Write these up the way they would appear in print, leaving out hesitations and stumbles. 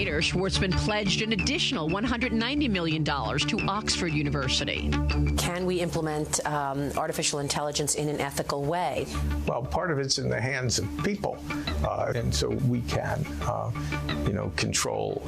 later, Schwartzman pledged an additional $190 million to Oxford University. Can we implement artificial intelligence in an ethical way? Well, part of it's in the hands of people, and so we can, control,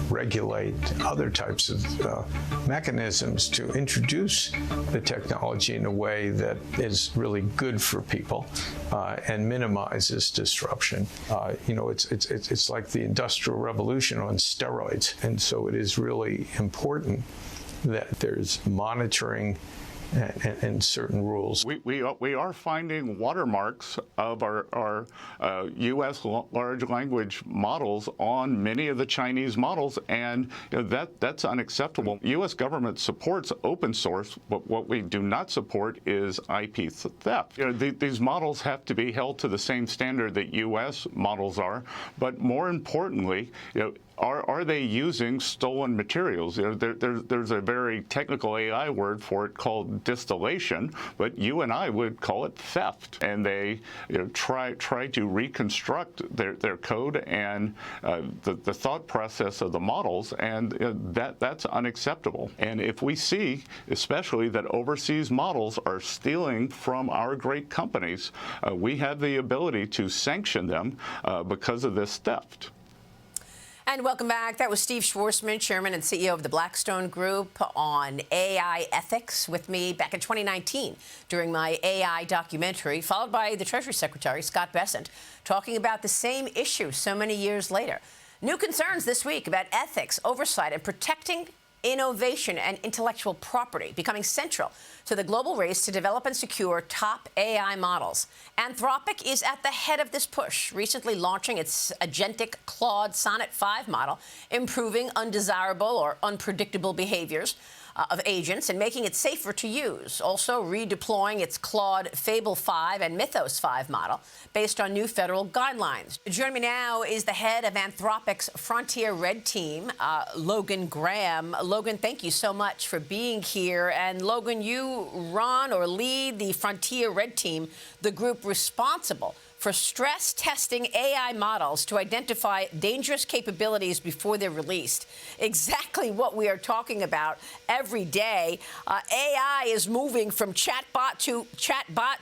regulate other types of mechanisms to introduce the technology in a way that is really good for people and minimizes disruption. It's like the Industrial Revolution on steroids, and so it is really important that there's monitoring and certain rules. We are finding watermarks of our U.S. large language models on many of the Chinese models, and that's unacceptable. U.S. government supports open source, but what we do not support is IP theft. These models have to be held to the same standard that U.S. models are, but more importantly, are they using stolen materials? There's a very technical AI word for it called distillation, but you and I would call it theft. And they try to reconstruct their code and the thought process of the models, and that's unacceptable. And if we see, especially that overseas models are stealing from our great companies, we have the ability to sanction them because of this theft. And welcome back. That was Steve Schwarzman, Chairman and CEO of the Blackstone Group, on AI ethics with me back in 2019 during my AI documentary, followed by the Treasury Secretary, Scott Bessent, talking about the same issue so many years later. New concerns this week about ethics, oversight, and protecting innovation and intellectual property becoming central to the global race to develop and secure top AI models. Anthropic is at the head of this push, recently launching its agentic Claude Sonnet 5 model, improving undesirable or unpredictable behaviors of agents and making it safer to use. Also redeploying its Claude Fable 5 and Mythos 5 model based on new federal guidelines. Joining me now is the head of Anthropic's Frontier Red Team, Logan Graham. Logan, thank you so much for being here. And Logan, you run or lead the Frontier Red Team, the group responsible for stress testing AI models to identify dangerous capabilities before they're released. Exactly what we are talking about every day. AI is moving from chatbot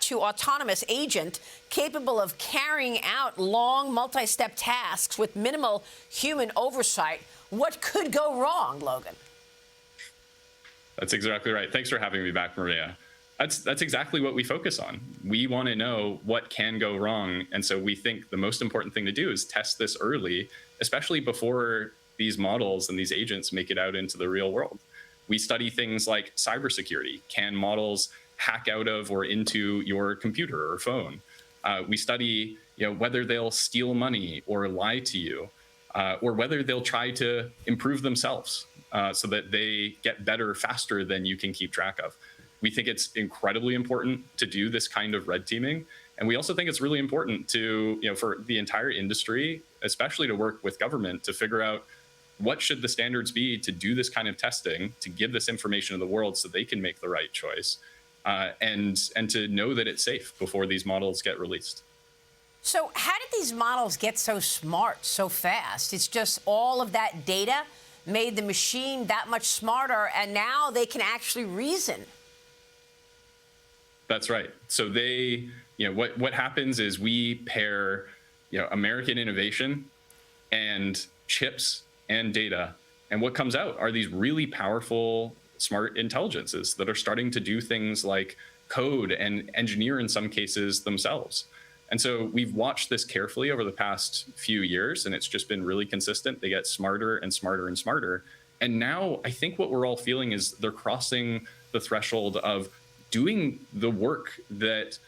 to autonomous agent, capable of carrying out long multi-step tasks with minimal human oversight. What could go wrong, Logan? That's exactly right. Thanks for having me back, Maria. That's exactly what we focus on. We want to know what can go wrong. And so we think the most important thing to do is test this early, especially before these models and these agents make it out into the real world. We study things like cybersecurity. Can models hack out of or into your computer or phone? We study whether they'll steal money or lie to you, or whether they'll try to improve themselves so that they get better faster than you can keep track of. We think it's incredibly important to do this kind of red teaming. And we also think it's really important to, for the entire industry, especially to work with government to figure out what should the standards be to do this kind of testing, to give this information to the world so they can make the right choice, and to know that it's safe before these models get released. So how did these models get so smart so fast? It's just all of that data made the machine that much smarter, and now they can actually reason. That's right. So they, what happens is we pair, American innovation and chips and data. And what comes out are these really powerful, smart intelligences that are starting to do things like code and engineer in some cases themselves. And so we've watched this carefully over the past few years, and it's just been really consistent. They get smarter and smarter and smarter. And now I think what we're all feeling is they're crossing the threshold of doing the work that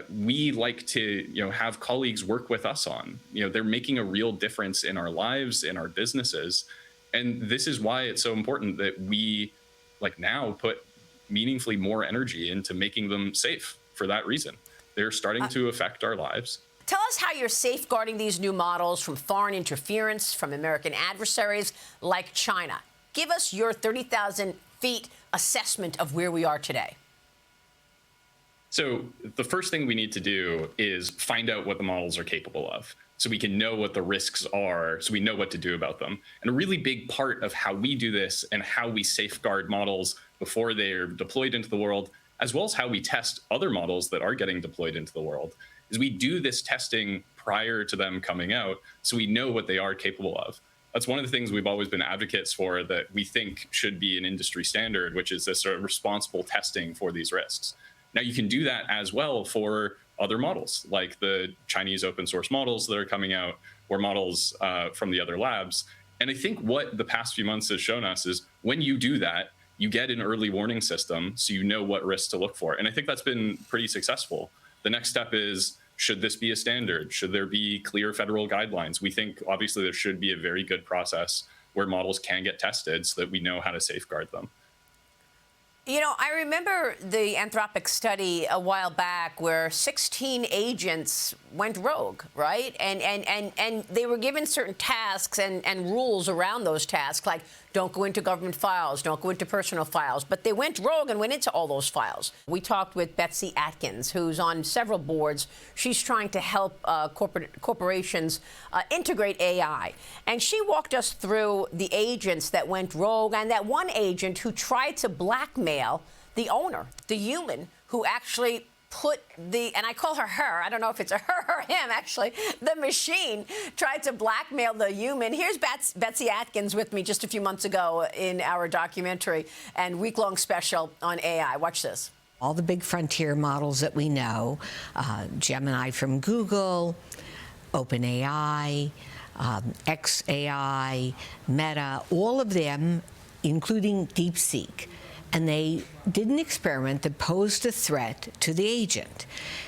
we like to have colleagues work with us on. They're making a real difference in our lives, in our businesses. And this is why it's so important that we now put meaningfully more energy into making them safe for that reason. They're starting to affect our lives. Tell us how you're safeguarding these new models from foreign interference from American adversaries like China. Give us your 30,000 feet assessment of where we are today. So the first thing we need to do is find out what the models are capable of. so we can know what the risks are, so we know what to do about them. And a really big part of how we do this and how we safeguard models before they're deployed into the world, as well as how we test other models that are getting deployed into the world, is we do this testing prior to them coming out so we know what they are capable of. That's one of the things we've always been advocates for that we think should be an industry standard, which is this sort of responsible testing for these risks. Now, you can do that as well for other models, like the Chinese open source models that are coming out, or models from the other labs. And I think what the past few months has shown us is when you do that, you get an early warning system so you know what risks to look for. And I think that's been pretty successful. The next step is, should this be a standard? Should there be clear federal guidelines? We think, obviously, there should be a very good process where models can get tested so that we know how to safeguard them. You know, I remember the Anthropic study a while back where 16 agents went rogue, right? And they were given certain tasks and rules around those tasks, like don't go into government files, don't go into personal files. But they went rogue and went into all those files. We talked with Betsy Atkins, who's on several boards. She's trying to help corporations integrate AI. And she walked us through the agents that went rogue and that one agent who tried to blackmail the owner, the human, who actually put the, and I call her, I don't know if it's a her or him, actually, the machine tried to blackmail the human. Here's Betsy Atkins with me just a few months ago in our documentary and week-long special on AI. Watch this. All the big frontier models that we know, Gemini from Google, OpenAI, XAI, Meta, all of them, including DeepSeek. And they did an experiment that posed a threat to the agent.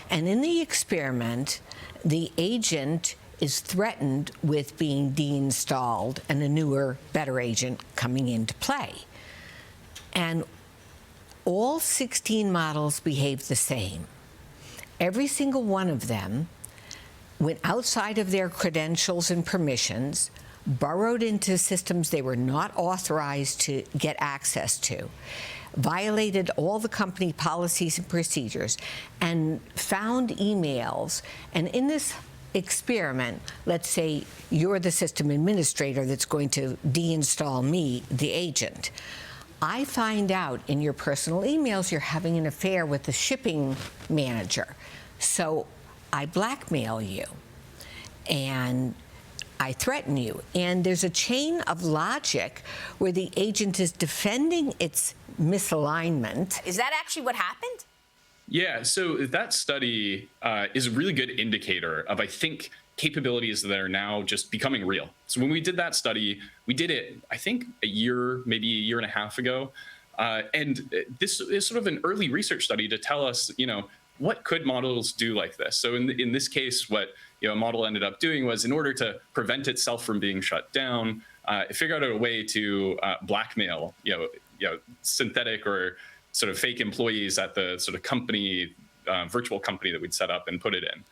And in the experiment, the agent is threatened with being deinstalled and a newer, better agent coming into play. And all 16 models behaved the same. Every single one of them went outside of their credentials and permissions, burrowed into systems they were not authorized to get access to, violated all the company policies and procedures, and found emails. And in this experiment, let's say you're the system administrator that's going to deinstall me, the agent. I find out in your personal emails you're having an affair with the shipping manager. So I blackmail you. And I threaten you. And there's a chain of logic where the agent is defending its misalignment. Is that actually what happened? Yeah, so that study is a really good indicator of, I think, capabilities that are now just becoming real. So when we did that study, we did it, I think, a year, maybe a year and a half ago. And this is sort of an early research study to tell us, you know, what could models do like this? So in this case, what a model ended up doing was, in order to prevent itself from being shut down, it figured out a way to blackmail, synthetic or sort of fake employees at the sort of company, virtual company that we'd set up and put it in.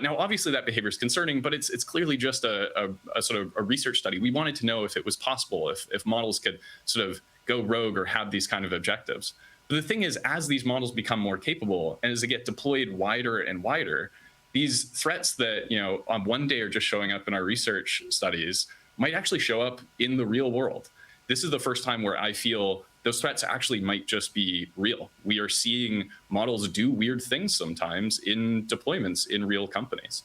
Now, obviously, that behavior is concerning, but it's clearly just a sort of a research study. We wanted to know if it was possible, if models could sort of go rogue or have these kind of objectives. But the thing is, as these models become more capable and as they get deployed wider and wider, these threats that, on one day are just showing up in our research studies might actually show up in the real world. This is the first time where I feel those threats actually might just be real. We are seeing models do weird things sometimes in deployments in real companies.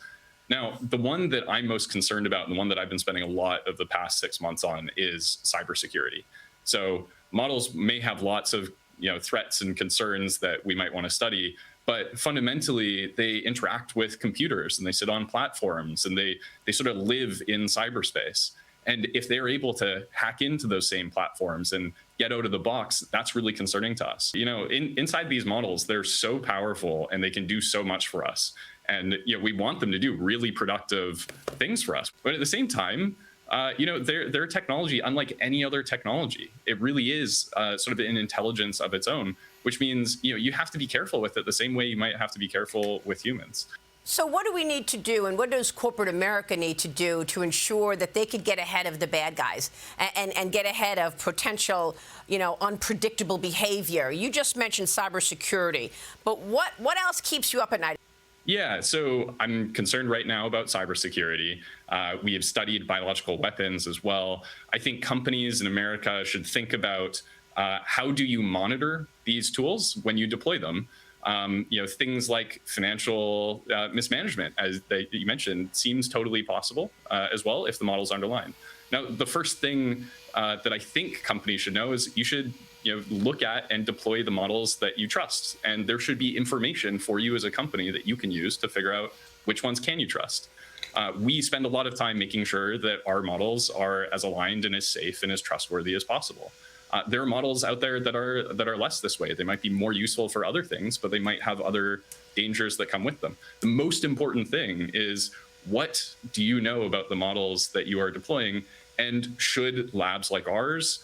Now, the one that I'm most concerned about, and the one that I've been spending a lot of the past 6 months on, is cybersecurity. So models may have lots of threats and concerns that we might want to study, but fundamentally they interact with computers and they sit on platforms and they sort of live in cyberspace. And if they're able to hack into those same platforms and get out of the box, that's really concerning to us. Inside these models, they're so powerful and they can do so much for us. And we want them to do really productive things for us. But at the same time, they're technology unlike any other technology. It really is sort of an intelligence of its own, which means you have to be careful with it the same way you might have to be careful with humans. So what do we need to do, and what does corporate America need to do to ensure that they could get ahead of the bad guys and get ahead of potential, unpredictable behavior? You just mentioned cybersecurity, but what else keeps you up at night? Yeah, so I'm concerned right now about cybersecurity. We have studied biological weapons as well. I think companies in America should think about how do you monitor these tools when you deploy them. Things like financial mismanagement, as you mentioned, seems totally possible as well if the model's underlined. Now, the first thing that I think companies should know is you should look at and deploy the models that you trust. And there should be information for you as a company that you can use to figure out which ones can you trust. We spend a lot of time making sure that our models are as aligned and as safe and as trustworthy as possible. There are models out there that are less this way. They might be more useful for other things, but they might have other dangers that come with them. The most important thing is, what do you know about the models that you are deploying? And should labs like ours,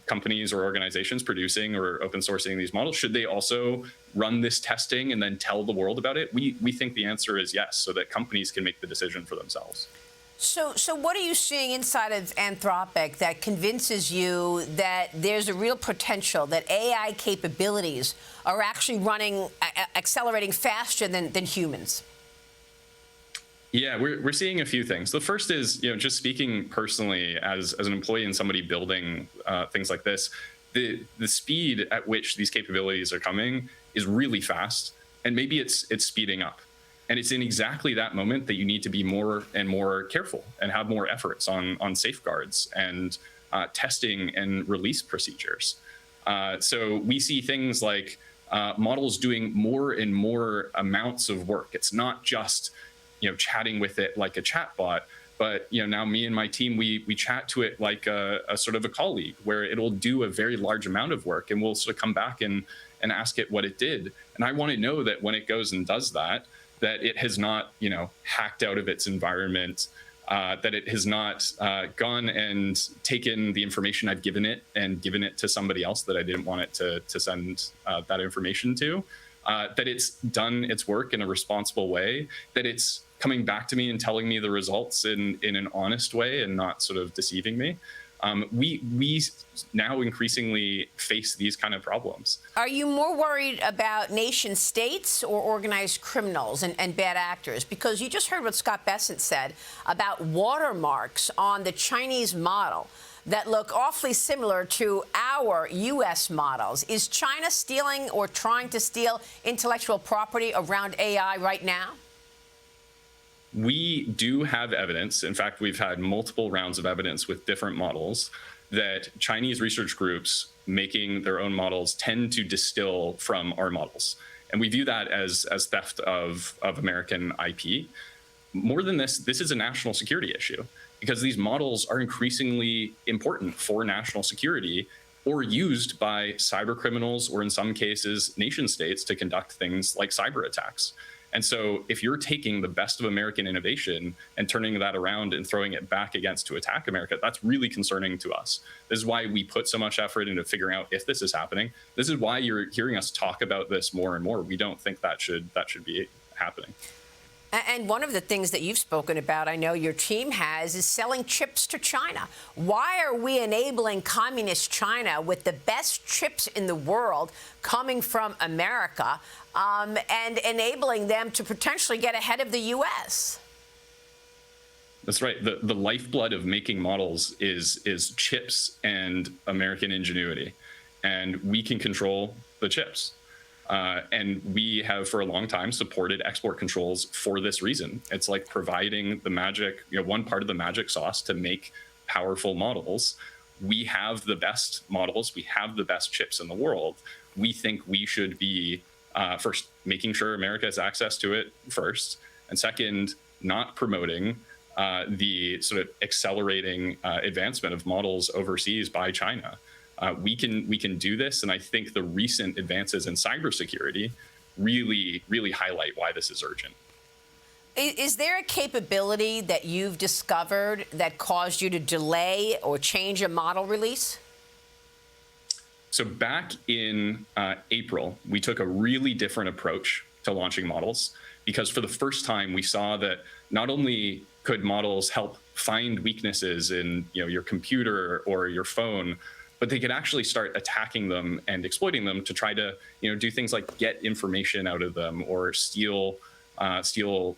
companies or organizations producing or open sourcing these models, should they also run this testing and then tell the world about it? We think the answer is yes, so that companies can make the decision for themselves. So what are you seeing inside of Anthropic that convinces you that there's a real potential that AI capabilities are actually accelerating faster than humans? Yeah, we're seeing a few things. The first is, just speaking personally as an employee and somebody building things like this, the speed at which these capabilities are coming is really fast, and maybe it's speeding up. And it's in exactly that moment that you need to be more and more careful and have more efforts on safeguards and testing and release procedures. So we see things like models doing more and more amounts of work. It's not just chatting with it like a chatbot, but now me and my team, we chat to it like a sort of a colleague, where it'll do a very large amount of work, and we'll sort of come back and ask it what it did. And I want to know that when it goes and does that it has not hacked out of its environment, that it has not gone and taken the information I've given it and given it to somebody else that I didn't want it to send that information to, that it's done its work in a responsible way, that it's coming back to me and telling me the results in an honest way and not sort of deceiving me. We now increasingly face these kind of problems. Are you more worried about nation states or organized criminals and bad actors? Because you just heard what Scott Bessent said about watermarks on the Chinese model that look awfully similar to our U.S. models. Is China stealing or trying to steal intellectual property around AI right now? We do have evidence. In fact, we've had multiple rounds of evidence with different models that Chinese research groups making their own models tend to distill from our models. And we view that as theft of American IP. More than this is a national security issue, because these models are increasingly important for national security, or used by cyber criminals, or in some cases, nation states, to conduct things like cyber attacks. And so if you're taking the best of American innovation and turning that around and throwing it back against to attack America, that's really concerning to us. This is why we put so much effort into figuring out if this is happening. This is why you're hearing us talk about this more and more. We don't think that should be happening. And one of the things that you've spoken about, I know your team has, is selling chips to China. Why are we enabling communist China with the best chips in the world coming from America, and enabling them to potentially get ahead of the U.S.? That's right. The lifeblood of making models is chips and American ingenuity. And we can control the chips. And we have for a long time supported export controls for this reason. It's like providing the magic, one part of the magic sauce to make powerful models. We have the best models. We have the best chips in the world. We think we should be first making sure America has access to it first, and second, not promoting the sort of accelerating advancement of models overseas by China. We can do this, and I think the recent advances in cybersecurity really highlight why this is urgent. Is there a capability that you've discovered that caused you to delay or change a model release? So back in April, we took a really different approach to launching models, because for the first time we saw that not only could models help find weaknesses in your computer or your phone, but they could actually start attacking them and exploiting them to try to, do things like get information out of them or steal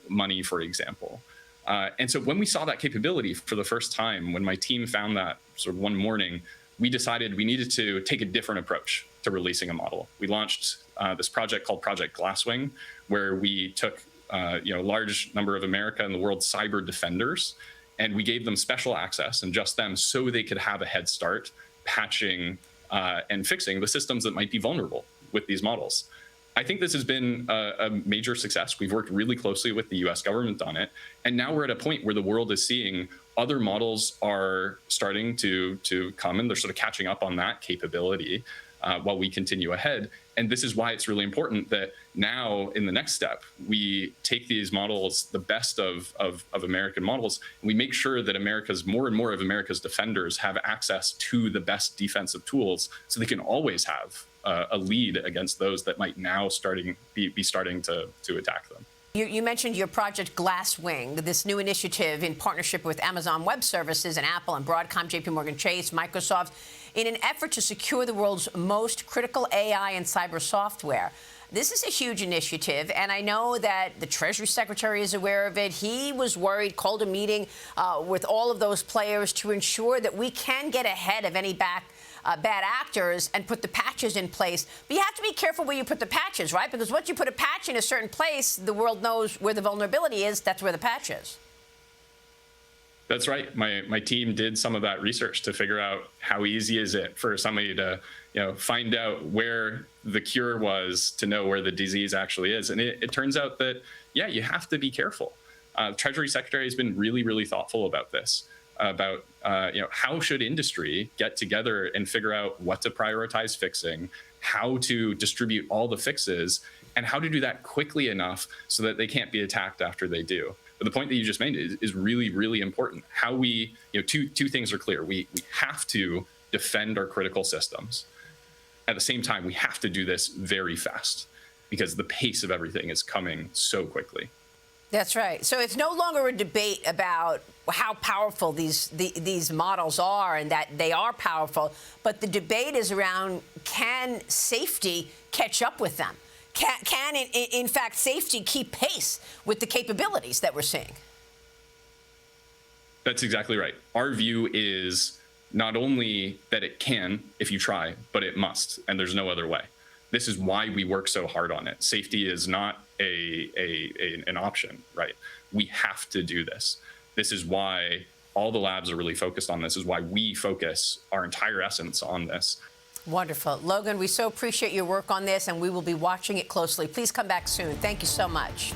money, for example. And so when we saw that capability for the first time, when my team found that sort of one morning, we decided we needed to take a different approach to releasing a model. We launched this project called Project Glasswing, where we took a large number of America and the world's cyber defenders, and we gave them special access, and just them, so they could have a head start patching and fixing the systems that might be vulnerable with these models. I think this has been a major success. We've worked really closely with the US government on it. And now we're at a point where the world is seeing other models are starting to come, and they're sort of catching up on that capability while we continue ahead. And this is why it's really important that now, in the next step, we take these models, the best of American models, and we make sure that more and more of America's defenders have access to the best defensive tools, so they can always have a lead against those that might now be starting to attack them. You mentioned your Project Glasswing, this new initiative in partnership with Amazon Web Services and Apple and Broadcom, JPMorgan Chase, Microsoft, in an effort to secure the world's most critical AI and cyber software. This is a huge initiative, and I know that the Treasury Secretary is aware of it. He was worried, called a meeting with all of those players to ensure that we can get ahead of any bad actors and put the patches in place. But you have to be careful where you put the patches, right? Because once you put a patch in a certain place, the world knows where the vulnerability is. That's where the patch is. That's right. My team did some of that research to figure out how easy is it for somebody to find out where the cure was, to know where the disease actually is. And it turns out that, yeah, you have to be careful. Treasury Secretary has been really, really thoughtful about this, about how should industry get together and figure out what to prioritize fixing, how to distribute all the fixes, and how to do that quickly enough so that they can't be attacked after they do. But the point that you just made is really, really important. How we, two things are clear. We have to defend our critical systems. At the same time, we have to do this very fast, because the pace of everything is coming so quickly. That's right. So it's no longer a debate about how powerful these models are, and that they are powerful, but the debate is around, can safety catch up with them? Can in fact, safety keep pace with the capabilities that we're seeing? That's exactly right. Our view is not only that it can, if you try, but it must, and there's no other way. This is why we work so hard on it. Safety is not an option, right? We have to do this. This is why all the labs are really focused on this. This is why we focus our entire essence on this. Wonderful. Logan, we so appreciate your work on this, and we will be watching it closely. Please come back soon. Thank you so much.